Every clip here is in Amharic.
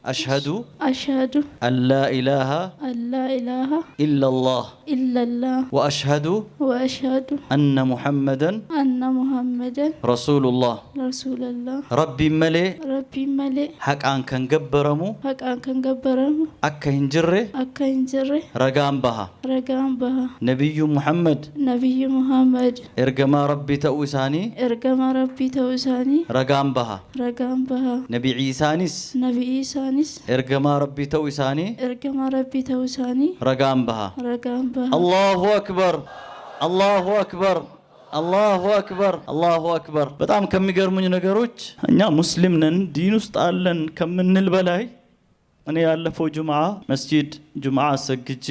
أشهد أشهد أن لا إله إلا الله وأشهد أن محمدا رسول الله ربي ملي حق أن كان جبرمو أكا هنجري رقام بها نبي محمد إرجما ربي تأوساني رقام بها نبي عيسانيس إرجما ربي تأوساني رقام بها الله أكبر الله أكبر الله أكبر الله أكبر በጣም ከሚገርሙኝ ነገሮች እኛ ሙስሊም ነን ዲን ውስጥ አለን ከምንል በላይ እኔ ያለፈው ጁምዓ መስጂድ ጁምዓ ሰግጄ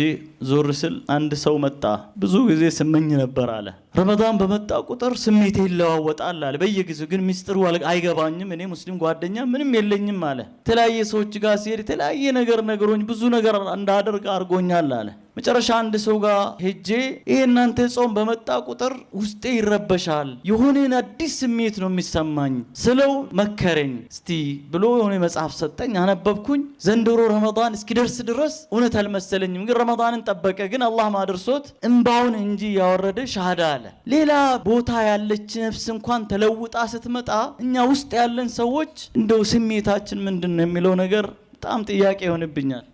ዞር ስል አንድ ሰው መጣ ብዙ ጊዜ ስመኝ ነበር አለ ረመዳን በመጣ ቁጥር ስሜቴ ይለዋወጣል አለ በየጊዜው ግን ሚስጥሩ አይገባኝም እኔ ሙስሊም ጓደኛ ምንም የለኝም አለ ተለያየ ሰዎች ጋር ሲሄድ ተለያየ ነገር ነገሮኝ ብዙ ነገር እንዳደርግ አርጎኛል አለ መጨረሻ አንድ ሰው ጋር ሄጄ ይሄ እናንተ ጾም በመጣ ቁጥር ውስጤ ይረበሻል የሆነ አዲስ ስሜት ነው የሚሰማኝ ስለው መከረኝ እስቲ ብሎ የሆነ መጽሐፍ ሰጠኝ አነበብኩኝ ዘንድሮ ረመዳን እስኪደርስ ድረስ እውነት አልመሰለኝም ግን ረመዳንን ጠበቀ ግን አላህ ማድርሶት እንባውን እንጂ ያወረደ ሻሃዳ አለ ሌላ ቦታ ያለች ነፍስ እንኳን ተለውጣ ስትመጣ እኛ ውስጥ ያለን ሰዎች እንደው ስሜታችን ምንድነው የሚለው ነገር በጣም ጥያቄ ይሆንብኛል